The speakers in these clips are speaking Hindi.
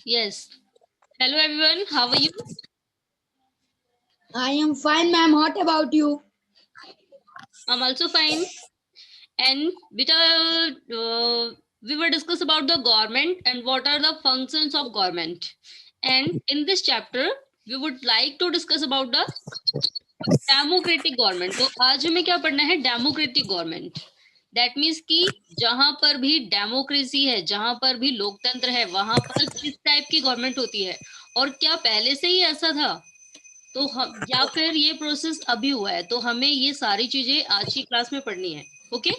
Yes. Hello everyone, how are you? I am fine, ma'am. What about you? I'm also fine. And we will discuss about the government and what are the functions of government. And in this chapter, we would like to discuss about the democratic government. तो आज हमें क्या पढ़ना है? Democratic government. दैट मीन्स कि जहां पर भी डेमोक्रेसी है, जहां पर भी लोकतंत्र है, वहां पर किस टाइप की गवर्नमेंट होती है और क्या पहले से ही ऐसा था, तो हम या फिर ये प्रोसेस अभी हुआ है. तो हमें ये सारी चीजें आज की क्लास में पढ़नी है. Okay.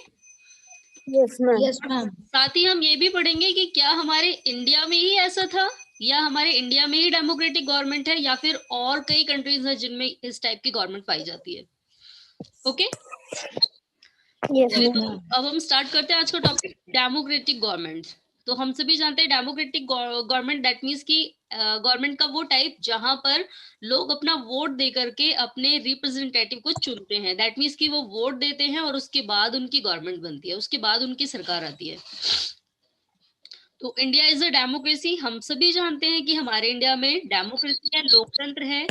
Yes, ma'am. Yes, ma'am. साथ ही हम ये भी पढ़ेंगे कि क्या हमारे इंडिया में ही ऐसा था या हमारे इंडिया में ही डेमोक्रेटिक गवर्नमेंट है या फिर और कई कंट्रीज हैं जिनमें इस टाइप की गवर्नमेंट पाई जाती है. ओके. Yes, चलिए, तो ma'am. अब हम स्टार्ट करते हैं आज का टॉपिक, डेमोक्रेटिक गवर्नमेंट. तो हम सभी जानते हैं डेमोक्रेटिक गवर्नमेंट दैट मीन्स कि गवर्नमेंट का वो टाइप जहां पर लोग अपना वोट दे करके अपने रिप्रेजेंटेटिव को चुनते हैं. दैट मीन्स कि वो वोट देते हैं और उसके बाद उनकी गवर्नमेंट बनती है, उसके बाद उनकी सरकार आती है. तो इंडिया इज अ डेमोक्रेसी. हम सभी जानते हैं कि हमारे इंडिया में डेमोक्रेसी है, लोकतंत्र है.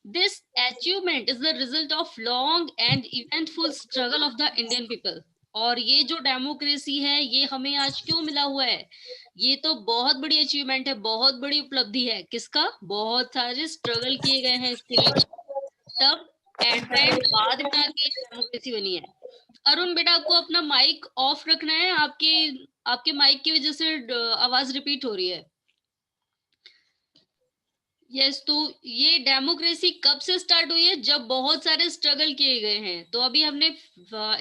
This achievement is the result of long and eventful struggle of the Indian people. और ये जो डेमोक्रेसी है ये हमें आज क्यों मिला हुआ है? ये तो बहुत बड़ी अचीवमेंट है, बहुत बड़ी उपलब्धि है. किसका? बहुत सारे स्ट्रगल किए गए हैं इसके लिए, तब एट द एंड बाद में आके डेमोक्रेसी बनी है. अरुण बेटा, आपको अपना माइक ऑफ रखना है. आपके आपके माइक की वजह से आवाज रिपीट हो रही है. यस. तो ये डेमोक्रेसी कब से स्टार्ट हुई है? जब बहुत सारे स्ट्रगल किए गए हैं. तो अभी हमने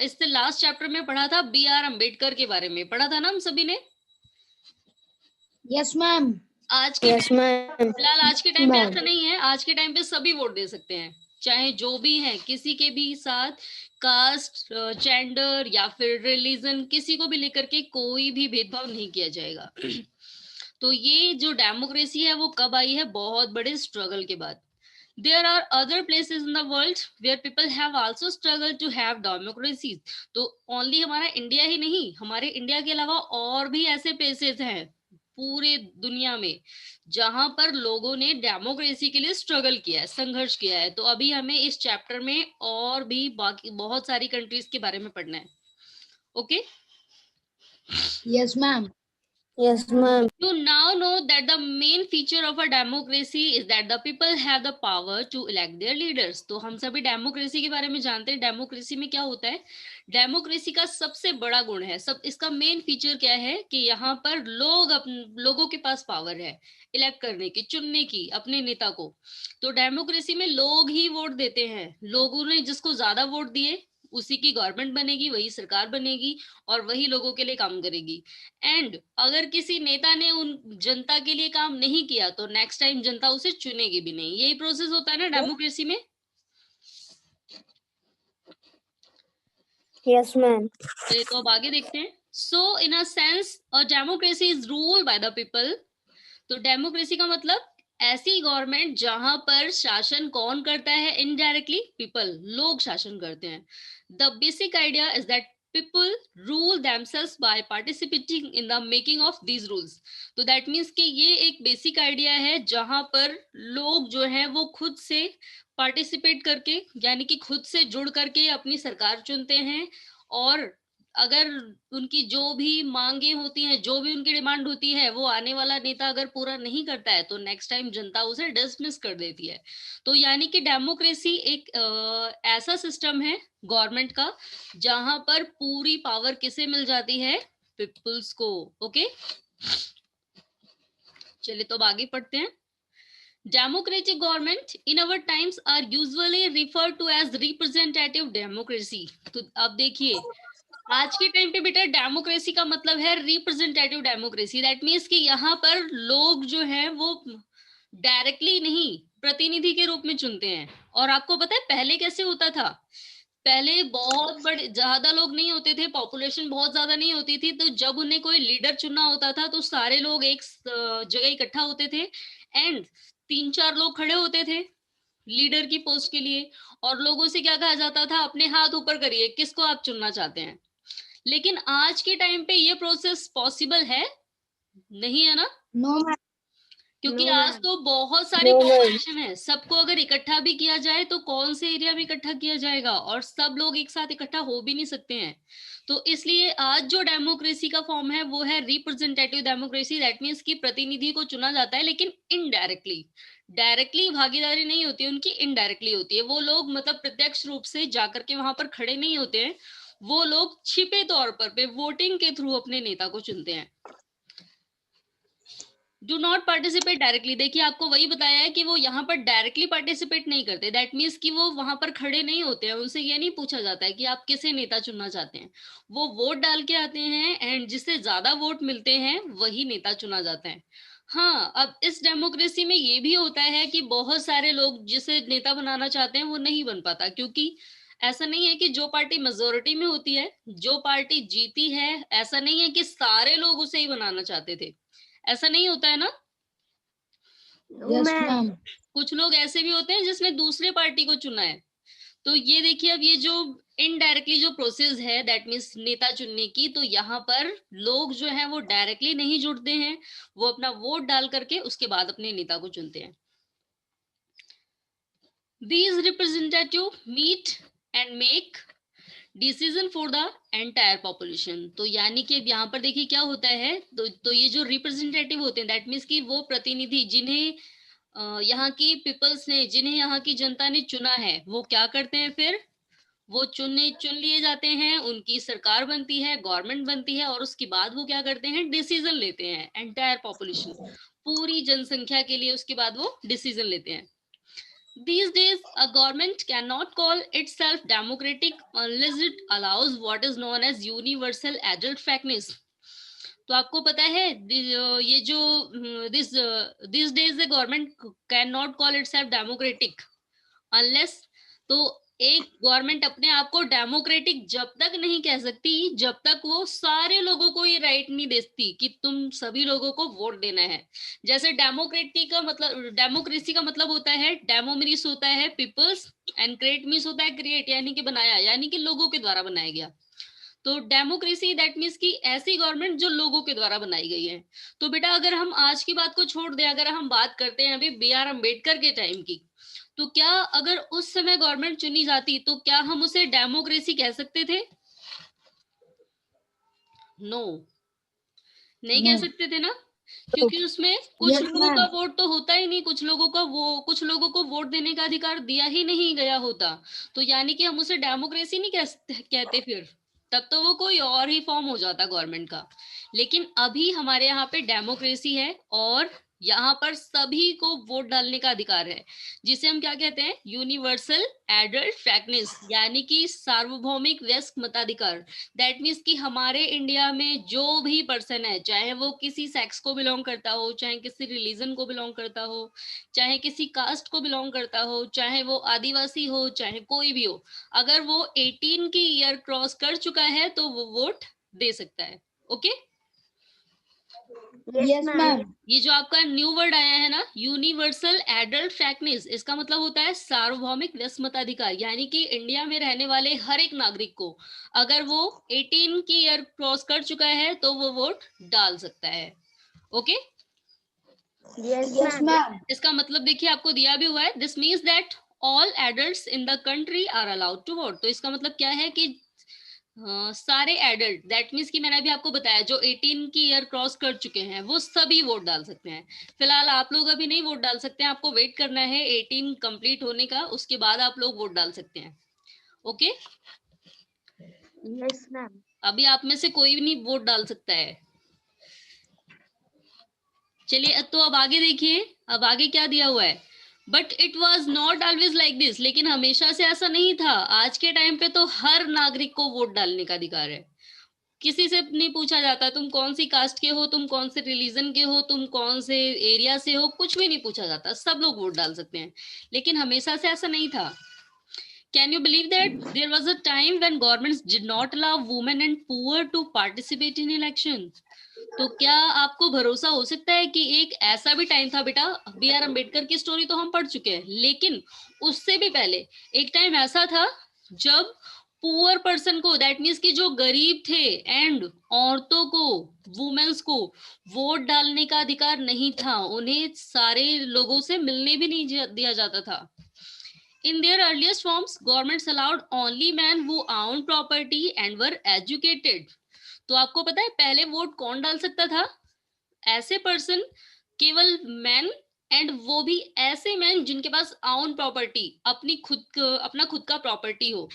इससे लास्ट चैप्टर में पढ़ा था B.R. अम्बेडकर के बारे में, पढ़ा था ना हम सभी ने. Yes, ma'am. आज के Yes, ma'am. फिलहाल आज के टाइम पे Ma'am. ऐसा नहीं है. आज के टाइम पे सभी वोट दे सकते हैं, चाहे जो भी है, किसी के भी साथ कास्ट, जेंडर या फिर रिलीजन, किसी को भी लेकर के कोई भी भेदभाव नहीं किया जाएगा. तो ये जो डेमोक्रेसी है वो कब आई है? बहुत बड़े स्ट्रगल के बाद. There are other places in the world where people have also struggled to have democracies. तो ओनली हमारा इंडिया ही नहीं, हमारे इंडिया के अलावा और भी ऐसे प्लेसेस हैं पूरे दुनिया में जहां पर लोगों ने डेमोक्रेसी के लिए स्ट्रगल किया है, संघर्ष किया है. तो अभी हमें इस चैप्टर में और भी बाकी बहुत सारी कंट्रीज के बारे में पढ़ना है. Okay. Yes, ma'am. Yes, ma'am. You now know that the main feature of a democracy is that the people have the power to elect their leaders. तो हम सभी डेमोक्रेसी के बारे में जानते हैं. डेमोक्रेसी में क्या होता है? डेमोक्रेसी का सबसे बड़ा गुण है, सब इसका मेन फीचर क्या है कि यहाँ पर लोगों के पास पावर है इलेक्ट करने की, चुनने की अपने नेता को. तो डेमोक्रेसी में लोग ही वोट देते हैं. लोगों ने जिसको ज्यादा वोट दिए उसी की गवर्नमेंट बनेगी, वही सरकार बनेगी और वही लोगों के लिए काम करेगी. एंड अगर किसी नेता ने उन जनता के लिए काम नहीं किया तो नेक्स्ट टाइम जनता उसे चुनेगी भी नहीं. यही प्रोसेस होता है ना डेमोक्रेसी में. Yes, ma'am. चलिए, तो अब आगे देखते हैं. So in a sense a democracy is rule by the people. तो डेमोक्रेसी का मतलब ऐसी गवर्नमेंट जहां पर शासन कौन करता है? इनडायरेक्टली पीपल, लोग शासन करते हैं. The basic idea is that people rule themselves by participating in the making of these rules. तो दैट मीन्स कि ये एक बेसिक आइडिया है जहां पर लोग जो है वो खुद से पार्टिसिपेट करके, यानी कि खुद से जुड़ करके अपनी सरकार चुनते हैं. और अगर उनकी जो भी मांगे होती हैं, जो भी उनकी डिमांड होती है, वो आने वाला नेता अगर पूरा नहीं करता है तो नेक्स्ट टाइम जनता उसे डिसमिस कर देती है. तो यानी कि डेमोक्रेसी एक ऐसा सिस्टम है गवर्नमेंट का जहां पर पूरी पावर किसे मिल जाती है? पीपल्स को. ओके. चलिए, तो अब आगे पढ़ते हैं. Democratic government in our times are usually referred to as representative democracy. तो अब देखिए, आज के टाइम पे बेटा डेमोक्रेसी का मतलब है रिप्रेजेंटेटिव डेमोक्रेसी. दैट मीन्स कि यहाँ पर लोग जो है वो डायरेक्टली नहीं, प्रतिनिधि के रूप में चुनते हैं. और आपको पता है पहले कैसे होता था? पहले बहुत बड़े ज्यादा लोग नहीं होते थे, पॉपुलेशन बहुत ज्यादा नहीं होती थी. तो जब उन्हें कोई लीडर चुनना होता था तो सारे लोग एक जगह इकट्ठा होते थे एंड 3-4 लोग खड़े होते थे लीडर की पोस्ट के लिए. और लोगों से क्या कहा जाता था? अपने हाथ ऊपर करिए, किसको आप चुनना चाहते हैं. लेकिन आज के टाइम पे ये प्रोसेस पॉसिबल है नहीं, है ना? No, ma'am. क्योंकि No, आज ma'am. तो बहुत सारी No, ma'am. पॉपुलेशन है, सबको अगर इकट्ठा भी किया जाए तो कौन से एरिया में इकट्ठा किया जाएगा, और सब लोग एक साथ इकट्ठा हो भी नहीं सकते हैं। तो इसलिए आज जो डेमोक्रेसी का फॉर्म है वो है रिप्रेजेंटेटिव डेमोक्रेसी। दैट मीन्स कि प्रतिनिधि को चुना जाता है लेकिन इनडायरेक्टली, डायरेक्टली भागीदारी नहीं होती उनकी, इनडायरेक्टली होती है। वो लोग मतलब प्रत्यक्ष रूप से जाकर के वहां पर खड़े नहीं होते हैं, वो लोग छिपे तौर पर वोटिंग के थ्रू अपने नेता को चुनते हैं। डू नॉट पार्टिसिपेट डायरेक्टली, देखिए आपको वही बताया है कि वो यहाँ पर डायरेक्टली पार्टिसिपेट नहीं करते। दैट मीन्स कि वो वहां पर खड़े नहीं होते हैं, उनसे ये नहीं पूछा जाता है कि आप किसे नेता चुनना चाहते हैं। वो वोट डाल के आते हैं एंड जिससे ज्यादा वोट मिलते हैं वही नेता चुना जाता है। हाँ, अब इस डेमोक्रेसी में ये भी होता है कि बहुत सारे लोग जिसे नेता बनाना चाहते हैं वो नहीं बन पाता, क्योंकि ऐसा नहीं है कि जो पार्टी मेजोरिटी में होती है, जो पार्टी जीती है, ऐसा नहीं है कि सारे लोग उसे ही बनाना चाहते थे। ऐसा नहीं होता है ना। No, Yes, ma'am. ma'am. कुछ लोग ऐसे भी होते हैं जिसने दूसरे पार्टी को चुना है। तो ये देखिए, अब ये जो इनडायरेक्टली जो प्रोसेस है दैट मीन्स नेता चुनने की, तो यहाँ पर लोग जो है वो डायरेक्टली नहीं जुड़ते हैं, वो अपना वोट डाल करके उसके बाद अपने नेता को चुनते हैं। These representative meet and make decision for the entire population. तो यानी कि अब यहाँ पर देखिए क्या होता है, तो ये जो रिप्रेजेंटेटिव होते हैं दैट मीन्स कि वो प्रतिनिधि जिन्हें यहाँ की पीपल्स ने, जिन्हें यहाँ की जनता ने चुना है, वो क्या करते हैं, फिर वो चुन लिए जाते हैं, उनकी सरकार बनती है, गवर्नमेंट बनती है, और उसके बाद वो क्या करते हैं, डिसीजन लेते हैं एंटायर पॉपुलेशन, पूरी जनसंख्या के लिए उसके बाद वो डिसीजन लेते हैं। These days, a government cannot call itself democratic unless it allows what is known as universal adult fairness. तो आपको पता है ये जो this days the government can not call itself democratic unless, तो एक गवर्नमेंट अपने आप को डेमोक्रेटिक जब तक नहीं कह सकती जब तक वो सारे लोगों को ये राइट नहीं देती कि तुम सभी लोगों को वोट देना है। जैसे डेमोक्रेसी का मतलब होता है, डेमो मीन्स होता है पीपल्स एंड क्रेट मीन्स होता है क्रिएट, यानी कि बनाया, यानी कि लोगों के द्वारा बनाया गया। तो डेमोक्रेसी दैट मीन्स की ऐसी गवर्नमेंट जो लोगों के द्वारा बनाई गई है। तो बेटा अगर हम आज की बात को छोड़ दें, अगर हम बात करते हैं अभी B.R. अम्बेडकर के टाइम की, तो क्या अगर उस समय गवर्नमेंट चुनी जाती तो क्या हम उसे डेमोक्रेसी कह सकते थे? नो, नहीं कह No. सकते थे ना, क्योंकि उसमें कुछ Yes, लोगों का ma'am. वोट तो होता ही नहीं, कुछ लोगों को वोट देने का अधिकार दिया ही नहीं गया होता। तो यानी कि हम उसे डेमोक्रेसी नहीं कहते फिर, तब तो वो कोई और ही फॉर्म हो जाता गवर्नमेंट का। लेकिन अभी हमारे यहाँ पे डेमोक्रेसी है और यहाँ पर सभी को वोट डालने का अधिकार है, जिसे हम क्या कहते हैं, यूनिवर्सल एडल्ट फ्रैक्नेस, यानी कि सार्वभौमिक वयस्क मताधिकार। दैट मीन्स कि हमारे इंडिया में जो भी पर्सन है, चाहे वो किसी सेक्स को बिलोंग करता हो, चाहे किसी रिलीजन को बिलोंग करता हो, चाहे किसी कास्ट को बिलोंग करता हो, चाहे वो आदिवासी हो, चाहे कोई भी हो, अगर वो 18 की ईयर क्रॉस कर चुका है तो वो वोट दे सकता है। Okay, Yes, ma'am. ये जो आपका न्यू वर्ड आया है ना, यूनिवर्सल एडल्ट फ्रैक्नेस, इसका मतलब होता है सार्वभौमिक वयस्क मताधिकार, यानी कि इंडिया में रहने वाले हर एक नागरिक को अगर वो 18 की ईयर क्रॉस कर चुका है तो वो वोट डाल सकता है। Okay, Yes, ma'am. इसका मतलब देखिए आपको दिया भी हुआ है, this means that all adults in the country are allowed to vote. तो इसका मतलब क्या है कि सारे एडल्ट, दैट मीन्स कि मैंने अभी आपको बताया जो 18 की ईयर क्रॉस कर चुके हैं वो सभी वोट डाल सकते हैं। फिलहाल आप लोग अभी नहीं वोट डाल सकते हैं, आपको वेट करना है 18 कंप्लीट होने का, उसके बाद आप लोग वोट डाल सकते हैं। Okay, Yes, ma'am. अभी आप में से कोई भी नहीं वोट डाल सकता है। चलिए तो अब आगे देखिए, अब आगे क्या दिया हुआ है, but it was not always like this, लेकिन हमेशा से ऐसा नहीं था। आज के टाइम पे तो हर नागरिक को वोट डालने का अधिकार है, किसी से नहीं पूछा जाता तुम कौन सी कास्ट के हो, तुम कौन से रिलीजन के हो, तुम कौन से एरिया से हो, कुछ भी नहीं पूछा जाता, सब लोग वोट डाल सकते हैं। लेकिन हमेशा से ऐसा नहीं था। Can you believe that there was a time when governments did not allow women and poor to participate in election? तो क्या आपको भरोसा हो सकता है कि एक ऐसा भी टाइम था, बेटा B.R. अम्बेडकर की स्टोरी तो हम पढ़ चुके हैं, लेकिन उससे भी पहले एक टाइम ऐसा था जब पुअर पर्सन को, दैट मीन्स कि जो गरीब थे, एंड औरतों को, वुमेन्स को वोट डालने का अधिकार नहीं था, उन्हें सारे लोगों से मिलने भी नहीं दिया जाता था। In their earliest forms, governments allowed only men who owned property and were educated. तो आपको पता है पहले वोट कौन डाल सकता था? ऐसे पर्सन, केवल मैन, एंड वो भी ऐसे मैन जिनके पास आउन प्रॉपर्टी, अपना खुद का प्रॉपर्टी हो,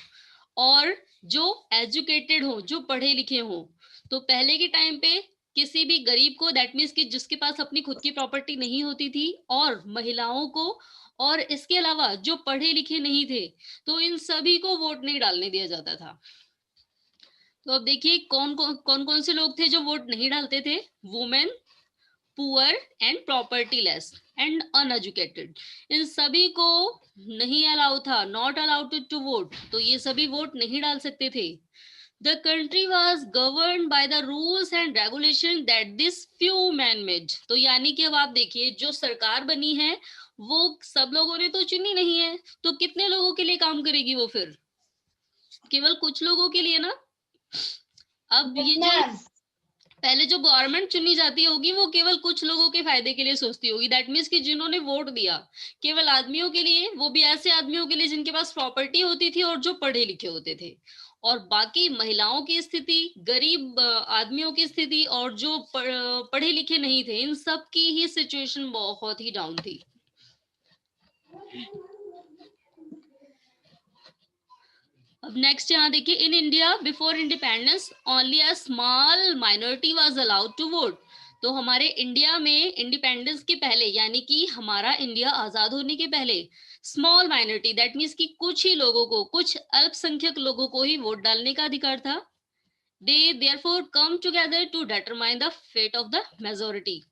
और जो एजुकेटेड हो, जो पढ़े लिखे हो। तो पहले के टाइम पे किसी भी गरीब को, दैट मीन्स कि जिसके पास अपनी खुद की प्रॉपर्टी नहीं होती थी, और महिलाओं को, और इसके अलावा जो पढ़े लिखे नहीं थे, तो इन सभी को वोट नहीं डालने दिया जाता था। तो अब देखिए कौन कौन से लोग थे जो वोट नहीं डालते थे? Women, poor and propertyless and uneducated, इन सभी को नहीं अलाउ था, नॉट अलाउड टू वोट। तो ये सभी वोट नहीं डाल सकते थे। The country was governed by the rules and regulation that this few men made. तो यानी कि अब आप देखिए जो सरकार बनी है वो सब लोगों ने तो चुनी नहीं है, तो कितने लोगों के लिए काम करेगी वो? फिर केवल कुछ लोगों के लिए ना। अब ये जो पहले जो गवर्नमेंट चुनी जाती होगी वो केवल कुछ लोगों के फायदे के लिए सोचती होगी, दैट मीन्स कि जिन्होंने वोट दिया केवल आदमियों के लिए, वो भी ऐसे आदमियों के लिए जिनके पास प्रॉपर्टी होती थी और जो पढ़े लिखे होते थे, और बाकी महिलाओं की स्थिति, गरीब आदमियों की स्थिति, और जो पढ़े लिखे नहीं थे, इन सब की ही सिचुएशन बहुत ही डाउन थी। अब नेक्स्ट यहाँ देखिए, in India before independence only a small minority was allowed to vote. तो हमारे इंडिया में इंडिपेंडेंस के पहले, यानी कि हमारा इंडिया आजाद होने के पहले, स्मॉल माइनॉरिटी, दैट मीन्स कि कुछ ही लोगों को, कुछ अल्पसंख्यक लोगों को ही वोट डालने का अधिकार था। They therefore come together to determine the fate of the majority.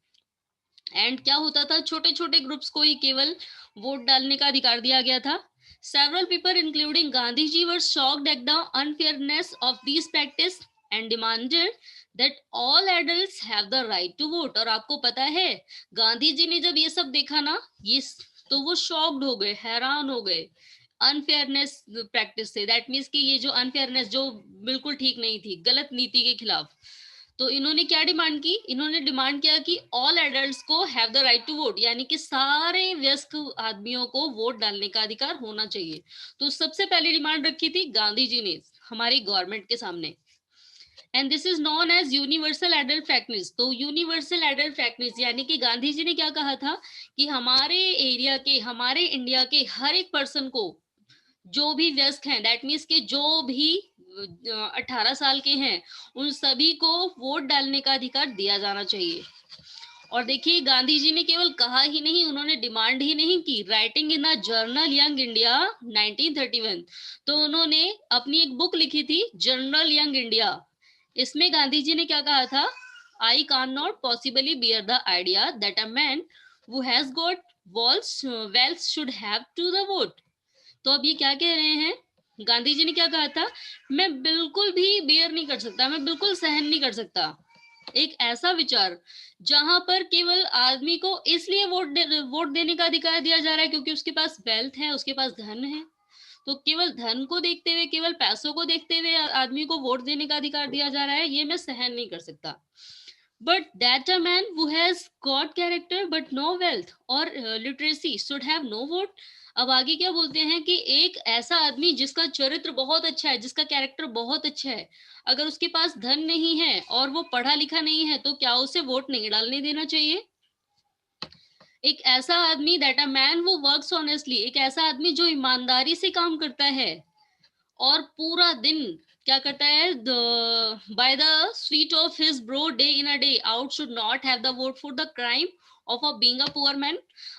And क्या होता था, छोटे छोटे ग्रुप्स को ही केवल वोट डालने का अधिकार दिया गया था। Several people, including Gandhiji, were shocked at the unfairness of these practice and demanded that all adults have the right to vote. और आपको पता है गांधी जी ने जब ये सब देखा ना, ये तो वो शॉक्ड हो गए, हैरान हो गए अनफेयरनेस प्रैक्टिस से। दैट मीन्स कि ये जो अनफेयरनेस, जो बिल्कुल ठीक नहीं थी, गलत नीति के खिलाफ। तो इन्होंने क्या डिमांड की? इन्होंने डिमांड किया कि ऑल एडल्ट्स को have the right to vote, यानी कि सारे वयस्क आदमियों को वोट डालने का अधिकार होना चाहिए। तो सबसे पहली डिमांड रखी थी गांधी जी ने हमारी गवर्नमेंट के सामने, and this is known as universal adult franchise. तो यूनिवर्सल एडल्ट फ्रैक्टिस यानी कि गांधी जी ने क्या कहा था कि हमारे एरिया के, हमारे इंडिया के हर एक पर्सन को, जो भी वयस्क हैं, दैट मीन्स कि जो भी 18 साल के हैं, उन सभी को वोट डालने का अधिकार दिया जाना चाहिए। और देखिए गांधी जी ने केवल कहा ही नहीं, उन्होंने डिमांड ही नहीं की। Writing in a journal young India 1931, तो उन्होंने अपनी एक बुक लिखी थी, जर्नल यंग इंडिया। इसमें गांधी जी ने क्या कहा था? I can not possibly bear the idea that a man who has got wealth should have to the vote. तो अब ये क्या कह रहे हैं? गांधी जी ने क्या कहा था? मैं बिल्कुल भी बेयर नहीं कर सकता, मैं बिल्कुल सहन नहीं कर सकता एक ऐसा विचार जहां पर केवल आदमी को इसलिए वोट देने का अधिकार दिया जा रहा है क्योंकि उसके पास वेल्थ है, उसके पास धन है। तो केवल धन को देखते हुए, केवल पैसों को देखते हुए आदमी को वोट देने का अधिकार दिया जा रहा है, ये मैं सहन नहीं कर सकता। But that a man who has got character but no wealth or literacy should have no vote. अब आगे क्या बोलते हैं कि एक ऐसा आदमी जिसका चरित्र बहुत अच्छा है, जिसका कैरेक्टर बहुत अच्छा है, अगर उसके पास धन नहीं है और वो पढ़ा लिखा नहीं है, तो क्या उसे वोट नहीं डालने देना चाहिए? एक ऐसा आदमी, दैट अ मैन वो वर्क्स ऑनेस्टली, एक ऐसा आदमी जो ईमानदारी से काम करता है और पूरा दिन क्या करता है, by the sweet of his bro day in a day out should not have the vote for the crime of being a poor man.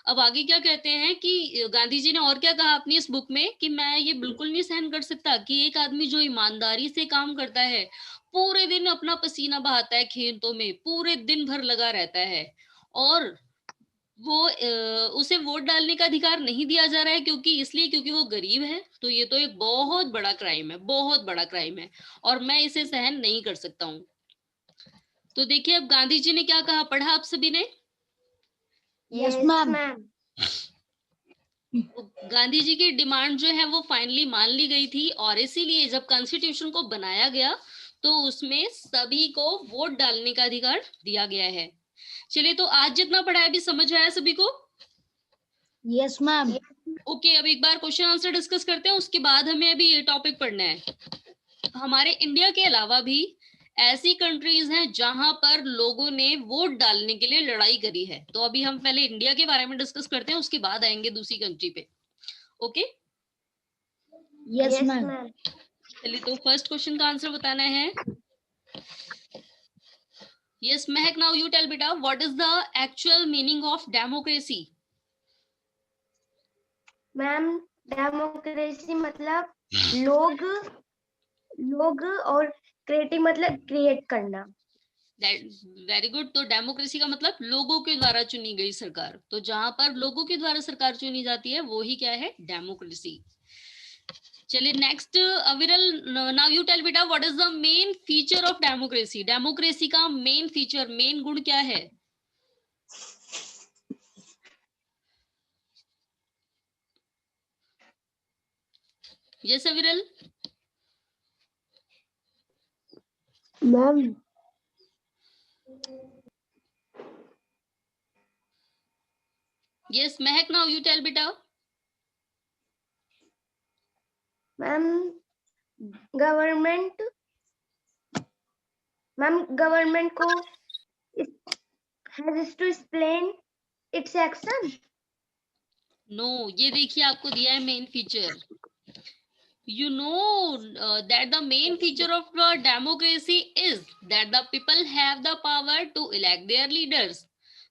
अब आगे क्या कहते हैं कि गांधी जी ने और क्या कहा अपनी इस बुक में कि मैं ये बिल्कुल नहीं सहन कर सकता कि एक आदमी जो ईमानदारी से काम करता है, पूरे दिन अपना पसीना बहाता है खेतों में, पूरे दिन भर लगा रहता है, और वो उसे वोट डालने का अधिकार नहीं दिया जा रहा है क्योंकि वो गरीब है। तो ये तो एक बहुत बड़ा क्राइम है, बहुत बड़ा क्राइम है, और मैं इसे सहन नहीं कर सकता हूँ। तो देखिए अब गांधी जी ने क्या कहा, पढ़ा आप सभी ने? Yes, ma'am. तो गांधी जी की डिमांड जो है वो फाइनली मान ली गई थी, और इसीलिए जब कॉन्स्टिट्यूशन को बनाया गया तो उसमें सभी को वोट डालने का अधिकार दिया गया है। चलिए, तो आज जितना पढ़ा है अभी समझ आया सभी को? Yes ma'am. ओके, अब एक बार क्वेश्चन आंसर डिस्कस करते हैं, उसके बाद हमें अभी ये टॉपिक पढ़ना है। हमारे इंडिया के अलावा भी ऐसी कंट्रीज हैं जहां पर लोगों ने वोट डालने के लिए लड़ाई करी है। तो अभी हम पहले इंडिया के बारे में डिस्कस करते हैं, उसके बाद आएंगे दूसरी कंट्री पे। Okay, yes ma'am. चलिए, तो फर्स्ट क्वेश्चन का आंसर बताना है। Yes Mahak, now you tell बेटा, what is the actual meaning of democracy? Ma'am, democracy मतलब लोग लोग और क्रिएटिव मतलब क्रिएट करना। Very good. तो डेमोक्रेसी का मतलब लोगों के द्वारा चुनी गई सरकार। तो जहां पर लोगों के द्वारा सरकार चुनी जाती है वो ही क्या है? डेमोक्रेसी। चलिए next, Aviral, now you tell बेटा, what is the main feature of democracy? Democracy का मेन फीचर, मेन गुण क्या है? Yes Aviral. Ma'am yes Mahak, now you tell बेटा। मैम, गवर्नमेंट गवर्नमेंट को has to explain its action. No, ये देखिए आपको दिया है main feature. You know that the main feature of democracy is that the people have the power to elect their leaders.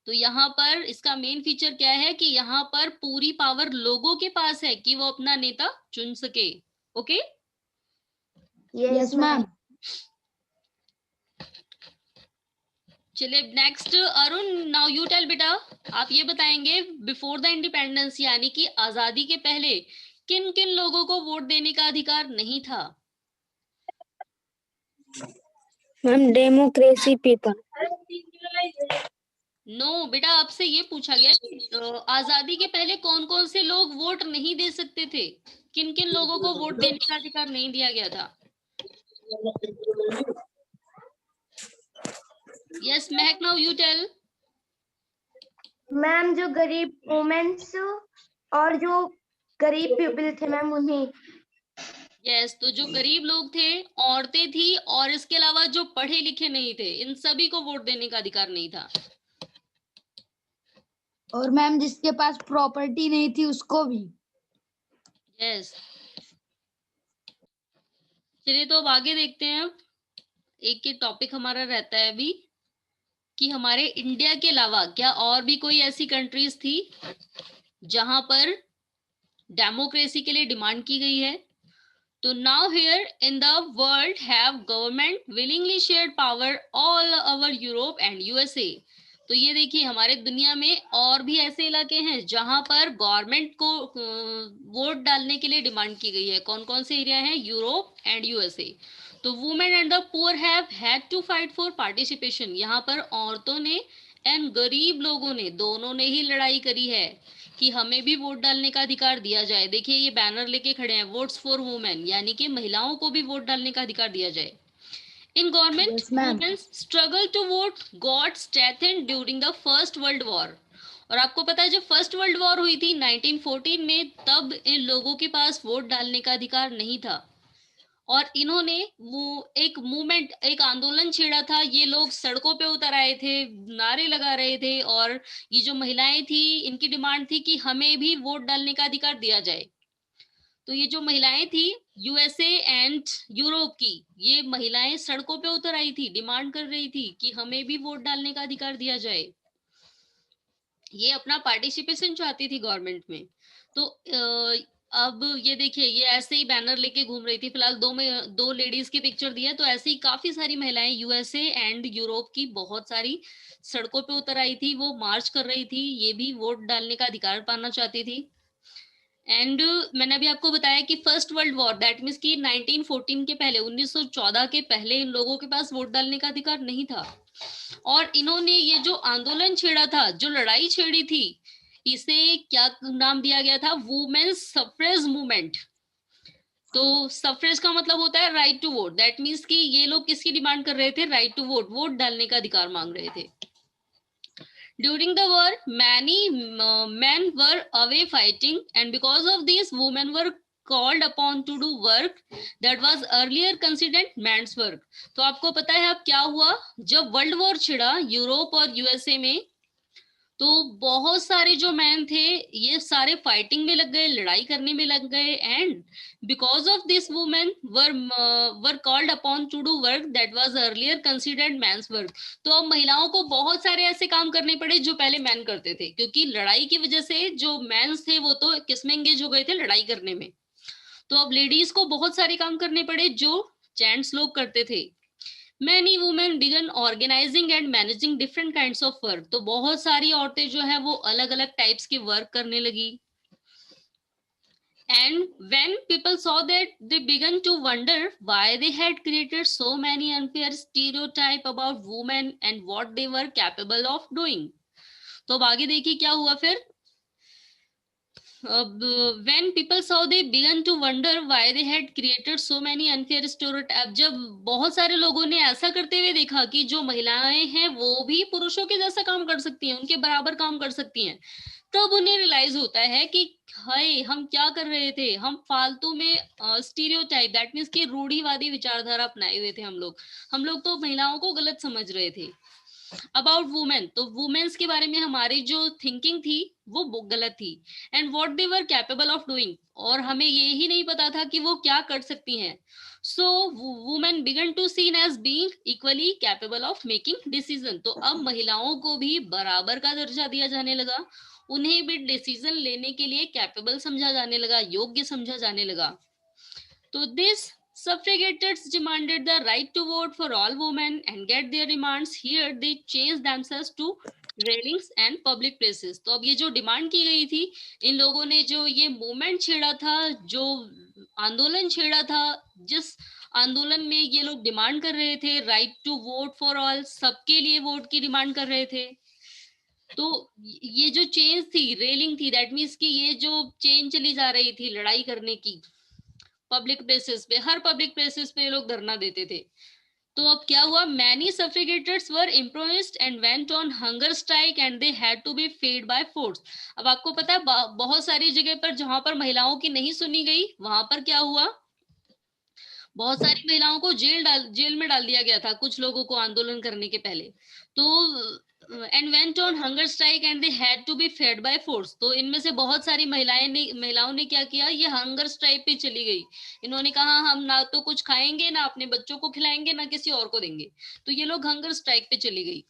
तो यहाँ पर इसका मेन फीचर क्या है कि यहाँ पर पूरी पावर लोगों के पास है कि वो अपना नेता चुन सके। Okay, yes ma'am. चलिए next, Arun, now you tell बेटा, आप ये बताएंगे बिफोर द इंडिपेंडेंस यानी कि आजादी के पहले किन किन लोगों को वोट देने का अधिकार नहीं था? Ma'am democracy people. नो बेटा, आपसे ये पूछा गया कि आजादी के पहले कौन कौन से लोग वोट नहीं दे सकते थे, किन किन लोगों को वोट देने का अधिकार नहीं दिया गया था? Yes Mahak, now you tell. Ma'am, जो गरीब वुमेन्स और जो गरीब पीपल थे मैम उन्हें। यस, तो जो गरीब लोग थे, औरतें थी, और इसके अलावा जो पढ़े लिखे नहीं थे, इन सभी को वोट देने का अधिकार नहीं था। और मैम जिसके पास प्रॉपर्टी नहीं थी उसको भी। यस, चलिए तो अब आगे देखते हैं। अब एक टॉपिक हमारा रहता है अभी कि हमारे इंडिया के अलावा क्या और भी कोई ऐसी कंट्रीज थी जहां पर डेमोक्रेसी के लिए डिमांड की गई है? तो now here in the world have government willingly shared power all over Europe and USA. तो ये देखिए, हमारे दुनिया में और भी ऐसे इलाके हैं जहां पर गवर्नमेंट को वोट डालने के लिए डिमांड की गई है। कौन कौन से एरिया हैं? Europe and USA. तो women and the poor have had to fight for participation. यहाँ पर औरतों ने एंड गरीब लोगों ने, दोनों ने ही लड़ाई करी है कि हमें भी वोट डालने का अधिकार दिया जाए। देखिए ये बैनर लेके खड़े हैं, वोट्स फॉर वुमेन, यानी कि महिलाओं को भी वोट डालने का अधिकार दिया जाए। In government women's struggle to vote got strengthened during the first world war. और आपको पता है जब फर्स्ट वर्ल्ड वॉर हुई थी 1914 में, तब इन लोगों के पास वोट डालने का अधिकार नहीं था, और इन्होंने वो एक मूवमेंट, एक आंदोलन छेड़ा था। ये लोग सड़कों पे उतर आए थे, नारे लगा रहे थे, और ये जो महिलाएं थी इनकी डिमांड थी कि हमें भी वोट डालने का अधिकार दिया जाए। तो ये जो महिलाएं थी यूएसए एंड यूरोप की, ये महिलाएं सड़कों पे उतर आई थी, डिमांड कर रही थी कि हमें भी वोट डालने का अधिकार दिया जाए। ये अपना पार्टिसिपेशन चाहती थी गवर्नमेंट में। तो अब ये देखिए, ये ऐसे ही बैनर लेके घूम रही थी। फिलहाल दो लेडीज की पिक्चर दी है, तो ऐसे ही काफी सारी महिलाएं यूएसए एंड यूरोप की बहुत सारी सड़कों पे उतर आई थी, वो मार्च कर रही थी, ये भी वोट डालने का अधिकार पाना चाहती थी। एंड मैंने अभी आपको बताया कि first world war, that means कि 1914 के पहले, 1914 के पहले इन लोगों के पास वोट डालने का अधिकार नहीं था। और इन्होंने ये जो आंदोलन छेड़ा था, जो लड़ाई छेड़ी थी, इसे क्या नाम दिया गया था? Women's suffrage movement. तो सफ्रेज का मतलब होता है right to vote. That means कि ये लोग किसकी डिमांड कर रहे थे? राइट टू वोट, वोट डालने का अधिकार मांग रहे थे। During the war, many men were away fighting, and because of this, women were called upon to do work that was earlier considered man's work. तो आपको पता है अब क्या हुआ? जब वर्ल्ड वॉर छिड़ा यूरोप और यूएसए में, तो बहुत सारे जो मैन थे ये सारे फाइटिंग में लग गए, लड़ाई करने में लग गए, and because of this women were called upon to do work that was earlier considered man's work. तो अब महिलाओं को बहुत सारे ऐसे काम करने पड़े जो पहले मैन करते थे, क्योंकि लड़ाई की वजह से जो मैन्स थे वो तो किसमें एंगेज हो गए थे? लड़ाई करने में। तो अब लेडीज को बहुत सारे काम करने पड़े जो जेंट्स लोग करते थे। Many women began organizing and managing different kinds of work. तो बहुत सारी औरतें जो है वो अलग अलग टाइप्स के वर्क करने लगी। And when people saw that, they began to wonder why they had created so many unfair stereotype about women and what they were capable of doing. तो अब आगे देखिए क्या हुआ फिर। when people saw, they began to wonder why they had created so many unfair stereotypes. जब बहुत सारे लोगों ने ऐसा करते हुए देखा कि जो महिलाएं हैं वो भी पुरुषों के जैसा काम कर सकती हैं, उनके बराबर काम कर सकती हैं, तब उन्हें रियलाइज होता है कि हाय हम क्या कर रहे थे, हम फालतू में स्टीरियोटाइप दैट मीन्स की रूढ़िवादी विचारधारा अपनाए हुए थे। हम लोग तो महिलाओं को गलत समझ रहे थे। अबाउट वुमेन, तो वुमेन्स के बारे में हमारी जो थिंकिंग थी वो गलत थी। And what they were capable of doing, और हमें ये ही नहीं पता था कि वो क्या कर सकती हैं। So women began to seen as being equally capable of making decision. तो अब महिलाओं को भी बराबर का दर्जा दिया जाने लगा, उन्हें भी डिसीजन लेने के लिए कैपेबल समझा जाने लगा, योग्य समझा जाने लगा। तो this suffragettes demanded the right to vote for all women and get their demands here they changed themselves to railings and public places। तो अब ये जो डिमांड की गई थी, इन लोगों ने जो ये मूवमेंट छेड़ा था, जो आंदोलन छेड़ा था, जिस आंदोलन में ये लोग डिमांड कर रहे थे right to vote for all, सबके लिए वोट की डिमांड कर रहे थे। तो ये जो चेंज थी, रेलिंग थी, दैट मीन्स कि ये जो चेंज चली जा रही थी लड़ाई करने की पब्लिक प्लेसेस पे, हर पब्लिक प्लेसेस पे ये लोग धरना देते थे। तो अब क्या हुआ? Many suffragettes were improvised and went on hunger strike and they had to be fed by force. अब आपको पता है बहुत सारी जगह पर जहां पर महिलाओं की नहीं सुनी गई, वहां पर क्या हुआ? बहुत सारी महिलाओं को जेल में डाल दिया गया था, कुछ लोगों को आंदोलन करने के पहले। तो and went on hunger strike and they had to be fed by force. तो इनमें से बहुत सारी महिलाओं ने क्या किया? ये हंगर स्ट्राइक पे चली गई। इन्होंने कहा हम ना तो कुछ खाएंगे, ना अपने बच्चों को खिलाएंगे, ना किसी और को देंगे। तो ये लोग हंगर स्ट्राइक पे चली गई।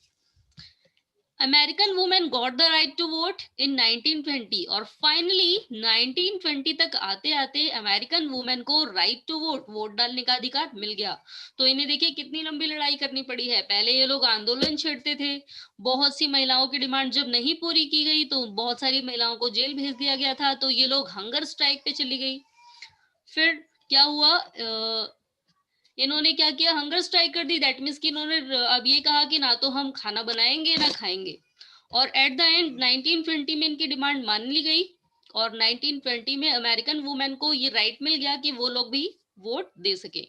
American women got the right to vote in 1920, और फाइनली 1920 तक आते आते अमेरिकन वुमेन को राइट टू वोट, वोट डालने का अधिकार मिल गया। तो इन्हें देखिए कितनी लंबी लड़ाई करनी पड़ी है। पहले ये लोग आंदोलन छेड़ते थे, बहुत सी महिलाओं की डिमांड जब नहीं पूरी की गई तो बहुत सारी महिलाओं को जेल भेज दिया गया था, तो ये लोग हंगर स्ट्राइक पे चली गई। फिर क्या हुआ? इन्होंने क्या किया? हंगर स्ट्राइक कर दी। दैट मीन्स कि इन्होंने अब ये कहा कि ना तो हम खाना बनाएंगे ना खाएंगे, और एट द एंड 1920 में इनकी डिमांड मान ली गई, और 1920 में अमेरिकन वुमेन को ये राइट मिल गया कि वो लोग भी वोट दे सके।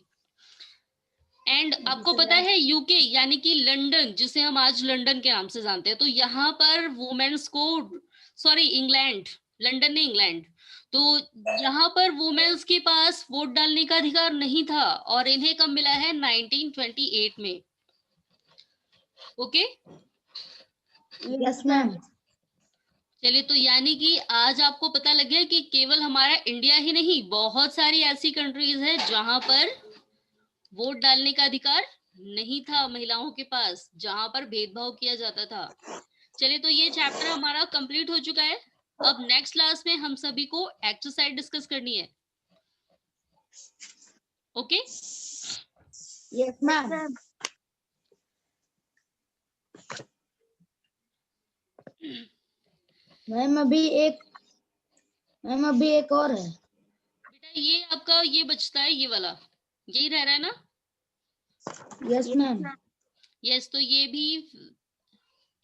एंड आपको पता है यूके यानी कि लंदन, जिसे हम आज लंदन के नाम से जानते हैं, तो यहाँ पर वुमेन्स को, सॉरी इंग्लैंड, लंदन ने इंग्लैंड, तो यहाँ पर वुमेन्स के पास वोट डालने का अधिकार नहीं था, और इन्हें कब मिला है? 1928 में। Okay, yes ma'am. चलिए, तो यानी कि आज आपको पता लग गया कि केवल हमारा इंडिया ही नहीं, बहुत सारी ऐसी कंट्रीज है जहां पर वोट डालने का अधिकार नहीं था महिलाओं के पास, जहां पर भेदभाव किया जाता था। चलिए, तो ये चैप्टर हमारा कंप्लीट हो चुका है। अब नेक्स्ट क्लास में हम सभी को एक्सरसाइज डिस्कस करनी है। Okay, yes ma'am. मैम अभी एक और है बेटा ये आपका ये बचता है, ये वाला यही रह रहा है ना? Yes ma'am. यस, तो ये भी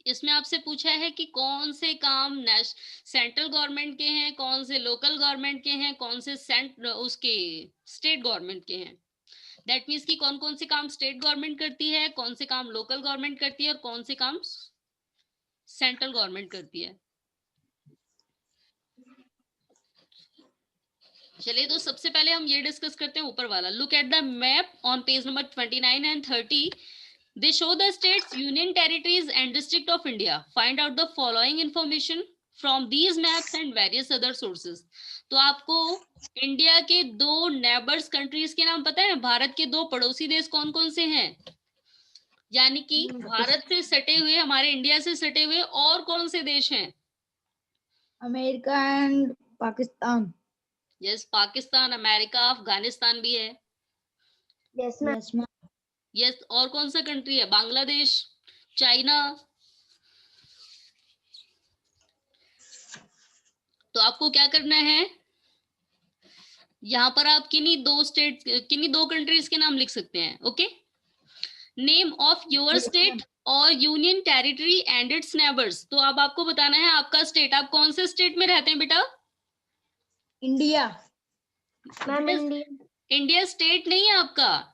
इसमें आपसे पूछा है कि कौन से काम सेंट्रल गवर्नमेंट के हैं, कौन से लोकल गवर्नमेंट के हैं, कौन से उसके स्टेट गवर्नमेंट के हैं। दैट मीन्स कि कौन कौन से काम स्टेट गवर्नमेंट करती है, कौन से काम लोकल गवर्नमेंट करती है और कौन से काम सेंट्रल गवर्नमेंट करती है। चलिए, तो सबसे पहले हम ये डिस्कस करते हैं ऊपर वाला। Look at the map on page number 29 and 30। They show the states, union territories and district of India. Find out the following information from these maps and various other sources. तो आपको इंडिया के 2 नेबर्स कंट्रीज के नाम पता है? भारत के 2 पड़ोसी देश कौन कौन से हैं? यानी कि भारत से सटे हुए, हमारे इंडिया से सटे हुए और कौन से देश हैं? America and Pakistan. Yes, Pakistan, America, Afghanistan भी है। Yes ma'am. Yes ma'am. Yes, और कौन सा कंट्री है? बांग्लादेश, चाइना। तो आपको क्या करना है, यहाँ पर आप किन्हीं दो कंट्रीज के नाम लिख सकते हैं। Okay, name of your state और union territory and its neighbours. तो अब आपको बताना है आपका स्टेट, आप कौन से स्टेट में रहते हैं बेटा? India. Ma'am India. India state नहीं है आपका,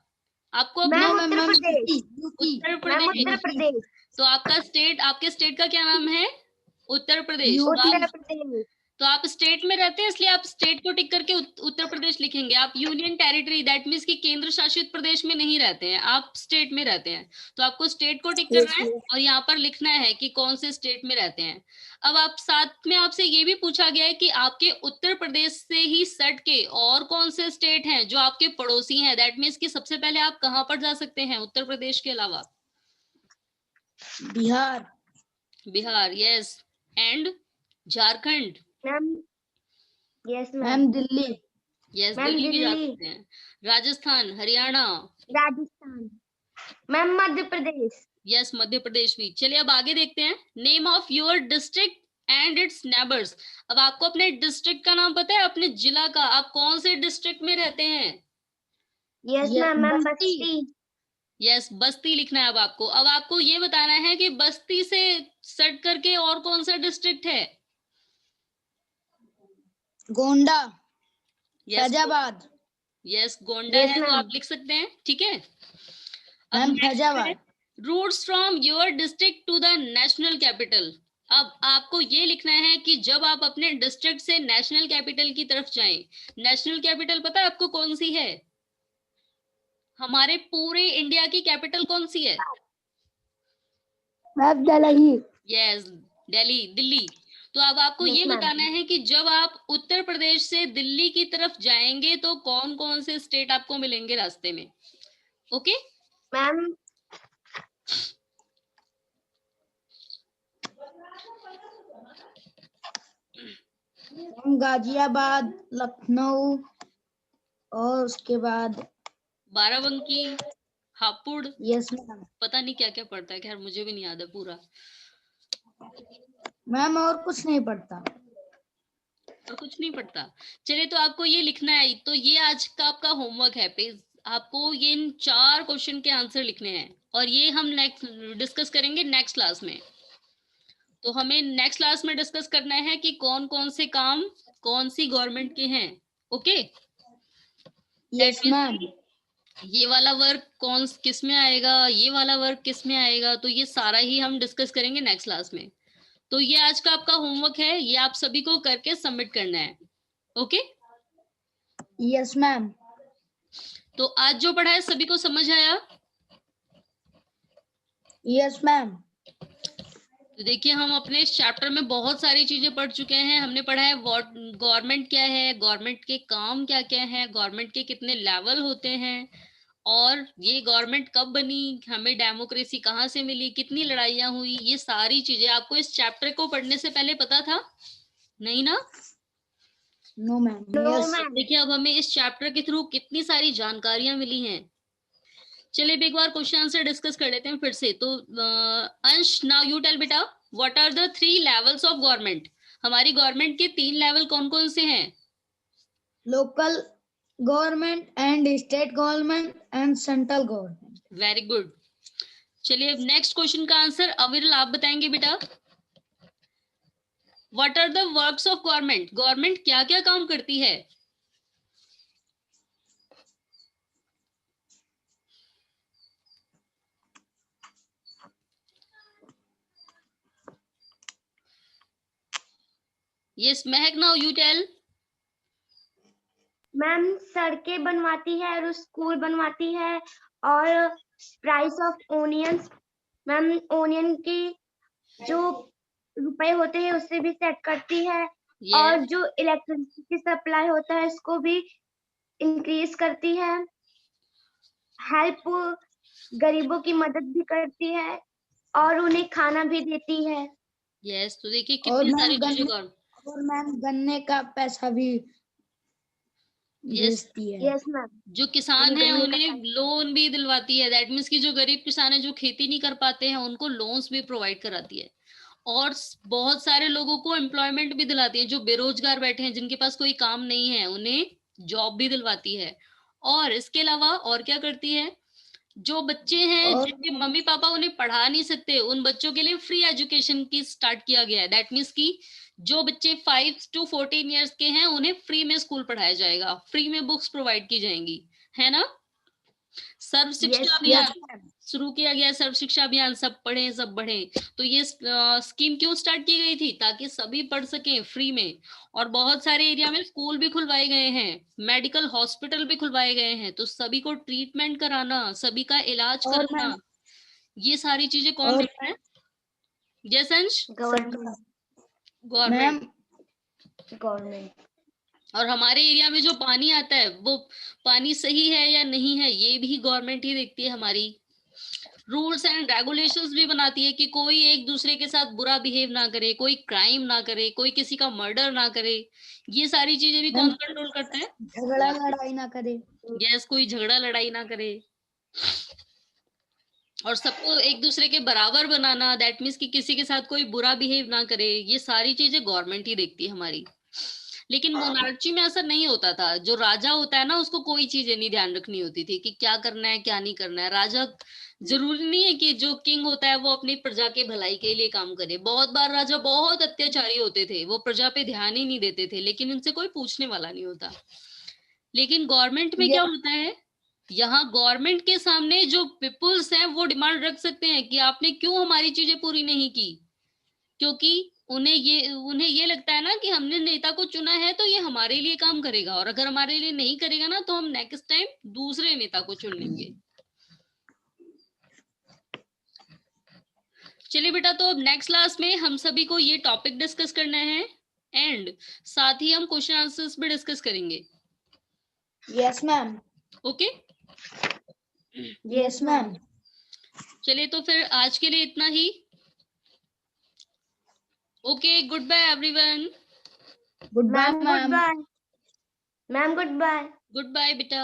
आपको मैम अपना उत्तर प्रदेश। उत्तर प्रदेश। तो आपका स्टेट, आपके स्टेट का क्या नाम है? उत्तर प्रदेश। उत्तर प्रदेश। तो आप स्टेट में रहते हैं, इसलिए आप स्टेट को टिक करके उत्तर प्रदेश लिखेंगे। आप यूनियन टेरिटरी, दैट मीन्स कि केंद्र शासित प्रदेश में नहीं रहते हैं, आप स्टेट में रहते हैं। तो आपको स्टेट को टिक करना है और यहाँ पर लिखना है कि कौन से स्टेट में रहते हैं। अब आप साथ में आपसे ये भी पूछा गया है कि आपके उत्तर प्रदेश से ही सट के और कौन से स्टेट हैं जो आपके पड़ोसी हैं। दैट मीन्स कि सबसे पहले आप कहाँ पर जा सकते हैं उत्तर प्रदेश के अलावा? Bihar. Bihar, yes. And Jharkhand. Ma'am yes ma'am Delhi. Yes, ma'am Delhi भी जा दिल्ली। सकते हैं। राजस्थान, हरियाणा। राजस्थान। मैम मध्य प्रदेश। यस, मध्य प्रदेश भी। चलिए अब आगे देखते हैं। Name of your district and its neighbours. अब आपको अपने डिस्ट्रिक्ट का नाम पता है, अपने जिला का? आप कौन से डिस्ट्रिक्ट में रहते हैं? Yes ma'am. मैम बस्ती। यस, बस्ती लिखना है अब आपको। अब आपको ये बताना है कि बस्ती से सट करके और कौन सा डिस्ट्रिक्ट है? Gonda. Yes, Faizabad. Yes, Gonda Yes, है, तो ma'am. आप लिख सकते हैं। ठीक है, अब ma'am Faizabad. Routes from your district to the national capital. अब आपको ये लिखना है कि जब आप अपने डिस्ट्रिक्ट से नेशनल कैपिटल की तरफ जाएं, नेशनल कैपिटल पता है आपको कौन सी है? हमारे पूरे इंडिया की कैपिटल कौन सी है? मैम दिल्ली। यस, दिल्ली। तो अब आपको Yes, ये ma'am. बताना है कि जब आप उत्तर प्रदेश से दिल्ली की तरफ जाएंगे तो कौन कौन से स्टेट आपको मिलेंगे रास्ते में। ओके, मैम गाजियाबाद, लखनऊ और उसके बाद बाराबंकी, हापुड़। Yes ma'am. पता नहीं क्या क्या पड़ता है, खैर मुझे भी नहीं याद है पूरा। मैम और कुछ नहीं पढ़ता। और कुछ नहीं पड़ता। चलिए, तो आपको ये लिखना है। तो ये आज का आपका होमवर्क है। पेज आपको ये इन 4 क्वेश्चन के आंसर लिखने हैं और ये हम नेक्स्ट डिस्कस करेंगे नेक्स्ट क्लास में। तो हमें नेक्स्ट क्लास में डिस्कस करना है कि कौन कौन से काम कौन सी गवर्नमेंट के हैं। Okay, yes ma'am. ये वाला वर्क कौन किस में आएगा, ये वाला वर्क किस में आएगा, तो ये सारा ही हम डिस्कस करेंगे नेक्स्ट क्लास में। तो ये आज का आपका होमवर्क है, ये आप सभी को करके सबमिट करना है। Okay, yes ma'am. तो आज जो पढ़ा है सभी को समझ आया? Yes ma'am. तो देखिए, हम अपने इस चैप्टर में बहुत सारी चीजें पढ़ चुके हैं। हमने पढ़ा है गवर्नमेंट क्या है, गवर्नमेंट के काम क्या क्या है, गवर्नमेंट के कितने लेवल होते हैं, और ये गवर्नमेंट कब बनी, हमें डेमोक्रेसी कहाँ से मिली, कितनी लड़ाइयाँ हुई। ये सारी चीजें आपको इस चैप्टर को पढ़ने से पहले पता था नहीं ना? No ma'am. देखिए, अब हमें इस चैप्टर के थ्रू कितनी सारी जानकारियां मिली हैं। चलिए, एक बार क्वेश्चन आंसर डिस्कस कर लेते हैं फिर से। तो अंश, नाउ यू टेल बेटा, what are the 3 levels of government. हमारी गवर्नमेंट के 3 लेवल कौन कौन से हैं? Local government and state government and central government. Very good. चलिए अब नेक्स्ट क्वेश्चन का आंसर अविरल आप बताएंगे बेटा। What are the works of government, government क्या क्या काम करती है? Yes Mahak, now you tell. Ma'am सड़कें बनवाती है और स्कूल बनवाती है, और price of onions, ma'am onion की जो रुपए होते हैं उससे भी सेट करती है, और यस जो इलेक्ट्रिसिटी सप्लाई होता है इसको भी इंक्रीज करती है, हेल्प गरीबों की मदद भी करती है, और उन्हें खाना भी देती है। यस, तो देखिए और कितनी मैम सारी चीजें गन्ने और मैम गन्ने का पैसा भी यस, भेजती है। यस मैम, जो किसान है गन्ने का उन्हें लोन भी दिलवाती है। दैट मीन्स कि जो गरीब किसान है जो खेती नहीं कर पाते हैं उनको लोन्स भी प्रोवाइड कराती है। और बहुत सारे लोगों को एम्प्लॉयमेंट भी दिलाती है, जो बेरोजगार बैठे हैं जिनके पास कोई काम नहीं है उन्हें जॉब भी दिलवाती है। और इसके अलावा और क्या करती है, जो बच्चे हैं और जिनके मम्मी पापा उन्हें पढ़ा नहीं सकते उन बच्चों के लिए फ्री एजुकेशन की स्टार्ट किया गया है। दैट मीन्स कि जो बच्चे 5 to 14 ईयर्स के हैं उन्हें फ्री में स्कूल पढ़ाया जाएगा, फ्री में बुक्स प्रोवाइड की जाएंगी, है ना। सर्व शिक्षा यस अभियान शुरू किया गया, सर्व शिक्षा अभियान, सब पढ़े सब बढ़े। तो ये स्कीम क्यों स्टार्ट की गई थी, ताकि सभी पढ़ सकें फ्री में। और बहुत सारे एरिया में स्कूल भी खुलवाए गए हैं, मेडिकल हॉस्पिटल भी खुलवाए गए हैं, तो सभी को ट्रीटमेंट कराना, सभी का इलाज और मैम कराना, ये सारी चीजें कौन और देखता है? यस अंश, गवर्नमेंट, गवर्नमेंट। Ma'am government. और हमारे एरिया में जो पानी आता है वो पानी सही है या नहीं है ये भी गवर्नमेंट ही देखती है हमारी। रूल्स एंड रेगुलेशंस भी बनाती है कि कोई एक दूसरे के साथ बुरा बिहेव ना करे, कोई क्राइम ना करे, कोई किसी का मर्डर ना करे। ये सारी चीजें भी मैम कौन कंट्रोल करता है? झगड़ा लड़ाई ना करे। यस, कोई झगड़ा लड़ाई ना करे। और सबको एक दूसरे के बराबर बनाना, दैट मीन्स कि किसी के साथ कोई बुरा बिहेव ना करे, ये सारी चीजें गवर्नमेंट ही देखती है हमारी। लेकिन मोनार्ची में ऐसा नहीं होता था। जो राजा होता है ना उसको कोई चीजें नहीं ध्यान रखनी होती थी कि क्या करना है क्या नहीं करना है। राजा, जरूरी नहीं है कि जो किंग होता है वो अपनी प्रजा के भलाई के लिए काम करे। बहुत बार राजा बहुत अत्याचारी होते थे, वो प्रजा पे ध्यान ही नहीं देते थे, लेकिन उनसे कोई पूछने वाला नहीं होता। लेकिन गवर्नमेंट में क्या ये होता है, यहाँ गवर्नमेंट के सामने जो पीपुल्स हैं वो डिमांड रख सकते हैं कि आपने क्यों हमारी चीजें पूरी नहीं की। क्योंकि उन्हें ये लगता है ना कि हमने नेता को चुना है तो ये हमारे लिए काम करेगा, और अगर हमारे लिए नहीं करेगा ना तो हम नेक्स्ट टाइम दूसरे नेता को चुन लेंगे। चलिए बेटा, तो अब नेक्स्ट क्लास में हम सभी को ये टॉपिक डिस्कस करना है, एंड साथ ही हम क्वेश्चन आंसर्स भी डिस्कस करेंगे। Yes ma'am. Okay, yes ma'am. चलिए तो फिर आज के लिए इतना ही। Okay, good bye everyone. Good bye ma'am good ma'am. Bye, ma'am good bye. Good bye बेटा।